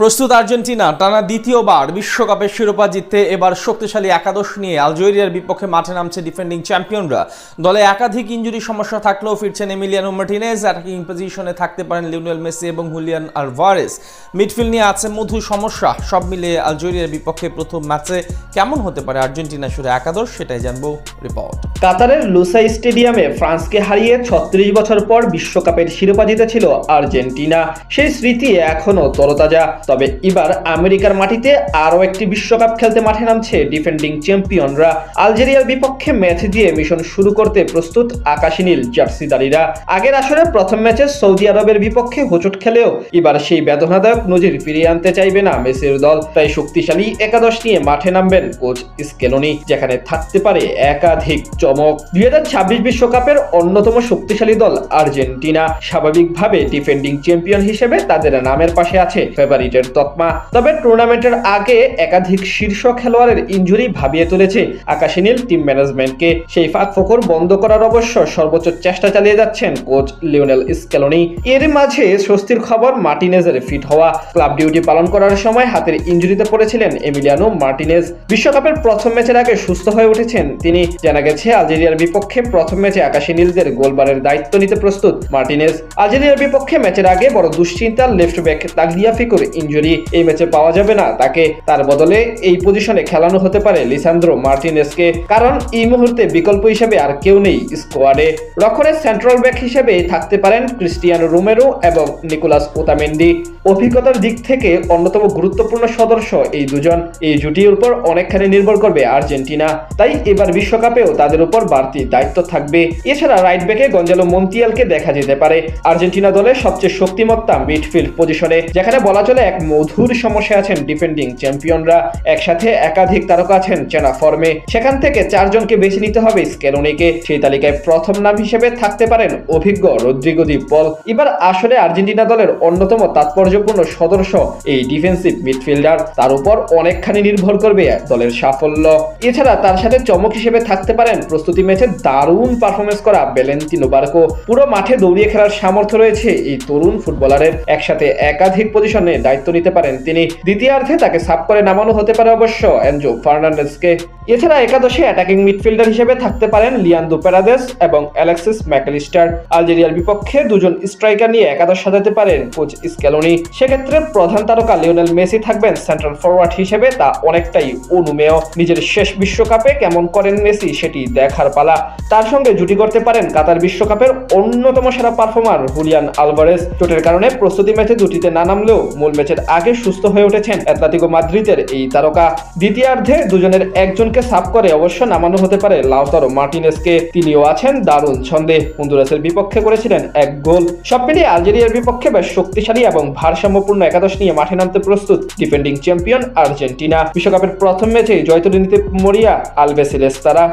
প্রস্তুত আর্জেন্টিনা টানা দ্বিতীয়বার বিশ্বকাপের শিরোপা জিততে এবার শক্তিশালী একাদশ নিয়ে আলজেরিয়ার বিপক্ষে মাঠে নামছে ডিফেন্ডিং চ্যাম্পিয়নরা। দলে একাধিক ইনজুরি সমস্যা থাকলেও ফিরছেন এমিলিয়ানো মার্টিনেজ, অ্যাটাকিং পজিশনে থাকতে পারেন লিওনেল মেসি এবং হুলিয়ান আলভারেজ। মিডফিল্ড নিয়ে আছে মধু সমস্যা। সব মিলিয়ে আলজেরিয়ার বিপক্ষে প্রথম ম্যাচে কেমন হতে পারে আর্জেন্টিনা শুরু একাদশ, সেটাই জানবো রিপোর্ট। কাতারের লুসাই স্টেডিয়ামে ফ্রান্সকে হারিয়ে ৩৬ বছর পর বিশ্বকাপের শিরোপা জিতেছিল আর্জেন্টিনা। সেই স্মৃতি এখনো তরতাজা। তবে এবার আমেরিকার মাটিতে আরও একটি বিশ্বকাপ খেলতে মাঠে নামছে ডিফেন্ডিং চ্যাম্পিয়নরা। আলজেরিয়ার বিপক্ষে ম্যাচ দিয়ে মিশন শুরু করতে প্রস্তুত আকাশী নীল জার্সিধারীরা। আগের আসরে প্রথম ম্যাচে সৌদি আরবের বিপক্ষে হোঁচট খেলেও এবার সেই বেদনাদায়ক নজির ফিরিয়ে আনতে চাইবে না মেসির দল। তাই শক্তিশালী একাদশ নিয়ে মাঠে নামবেন কোচ স্কেলোনি, যেখানে থাকতে পারে একাধিক চমক। 2026 বিশ্বকাপের অন্যতম শক্তিশালী দল আর্জেন্টিনা। স্বাভাবিকভাবে ডিফেন্ডিং চ্যাম্পিয়ন হিসেবে তাদের নামের পাশে আছে ফেভারিটের তকমা। তবে টুর্নামেন্টের আগে একাধিক শীর্ষ খেলোয়াড়ের ইনজুরি ভাবিয়ে তুলেছে আকাশী নীল টিম ম্যানেজমেন্টকে। সেই ফাঁকফোকর বন্ধ করার অবশ্য সর্বোচ্চ চেষ্টা চালিয়ে যাচ্ছেন কোচ লিওনেল স্কেলোনি। এর মাঝে স্বস্তির খবর মার্টিনেজের ফিট হওয়া। ক্লাব ডিউটি পালন করার সময় হাতের ইনজুরিতে পড়েছিলেন এমিলিয়ানো মার্টিনেজ। বিশ্বকাপের প্রথম ম্যাচের আগে সুস্থ হয়ে উঠেছেন তিনি। জানা গেছে আলজেরিয়ার বিপক্ষে প্রথম ম্যাচে আকাশী নীলদের গোলবারের দায়িত্ব নিতে প্রস্তুত মার্টিনেজ। আলজেরিয়ার বিপক্ষে ম্যাচের আগে বড় দুশ্চিন্তা লেফট ব্যাক তাগলিয়াফিকোর ইনজুরি। এই ম্যাচে পাওয়া যাবে না তাকে। তার বদলে এই পজিশনে খেলানো হতে পারে লিসান্দ্রো মার্টিনেজকে, কারণ এই মুহূর্তে বিকল্প হিসেবে আর কেউ নেই স্কোয়াডে। রক্ষণে সেন্ট্রাল ব্যাক হিসেবে থাকতে পারেন ক্রিস্টিয়ানো রোমেরো এবং নিকোলাস ওতামেন্ডি। অভিজ্ঞতার দিক থেকে অন্যতম গুরুত্বপূর্ণ সদস্য এই দুজন। এই জুটির উপর অনেকখানি নির্ভর করবে আর্জেন্টিনা, তাই এবার বিশ্বকাপেও তাদের উপর বাড়তি দায়িত্ব থাকবে। এছাড়া রাইট ব্যাকে গঞ্জালো মন্তিয়ালকে দেখা যেতে পারে আর্জেন্টিনা দলের সবচেয়ে শক্তিমত্তা মিডফিল্ড পজিশনে, যেখানে বলা চলে এক মধুর সমস্যায় আছেন ডিফেন্ডিং চ্যাম্পিয়নরা। একসাথে একাধিক তারকা আছেন চেনা ফর্মে, সেখান থেকে 4 জনকে বেছে নিতে হবে স্কেলোনিকে। সেই তালিকায় প্রথম নাম হিসেবে থাকতে পারেন অভিজ্ঞ রদ্রিগো দি পল। এবার আসলে আর্জেন্টিনা দলের অন্যতম তাৎপর্যপূর্ণ সদস্য এই ডিফেন্সিভ মিডফিল্ডার। তার উপর অনেকখানি নির্ভর করবে দলের সাফল্য। এছাড়া তার সাথে চমক হিসেবে থাকতে পারেন প্রস্তুতি ম্যাচে দারুণ পারফরমেন্স করা ভ্যালেন্তিনো বার্কো। পুরো মাঠে দৌড়িয়ে খেলার সামর্থ্য রয়েছে এই তরুণ ফুটবলারের। একসাথে একাধিক পজিশনে দায়িত্ব নিতে পারেন তিনি। দ্বিতীয়ার্ধে তাকে সাব করে নামানো হতে পারে অবশ্য এনজো ফার্নান্ডেজকে। এছাড়া একাদশে অ্যাটাকিং মিডফিল্ডার হিসেবে থাকতে পারেন লিয়ান্দ্রো প্যারাদেস এবং অ্যালেক্সিস ম্যাকঅ্যালিস্টার। আলজেরিয়ার বিপক্ষে দুজন স্ট্রাইকার নিয়ে একাদশ সাজাতে পারেন কোচ স্কেলোনি। সেক্ষেত্রে প্রধান তারকা লিওনেল মেসি থাকবেন সেন্ট্রাল ফরওয়ার্ড হিসেবে। তা অনেকটাই অনুমেয়। নিজের শেষ বিশ্বকাপে কেমন করেন মেসি সেটি দেখার পালা। তার সঙ্গে জুটি করতে পারেন কাতার বিশ্বকাপের অন্যতম সেরা পারফর্মার হুলিয়ান আলভারেজ। চোটের কারণে প্রস্তুতি ম্যাচে জুটিতে না নামলেও মূল ম্যাচের আগে সুস্থ হয়ে উঠেছেন অ্যাটলেটিকো মাদ্রিদের এই তারকা। দ্বিতীয়ার্ধে দুজনের একজনকে সাব করে অবশ্য নামানো হতে পারে লাউতারো মার্টিনেজকে। তিনিও আছেন দারুণ ছন্দে। হন্ডুরাসের বিপক্ষে করেছিলেন 1 গোল। সব মিলিয়ে আলজেরিয়ার বিপক্ষে বেশ শক্তিশালী এবং ভারসাম্যপূর্ণ একাদশ নিয়ে মাঠে নামতে প্রস্তুত ডিফেন্ডিং চ্যাম্পিয়ন আর্জেন্টিনা। বিশ্বকাপের প্রথম ম্যাচে জয় তুলে নিতে মরিয়া আলবিসেলেস্তারা।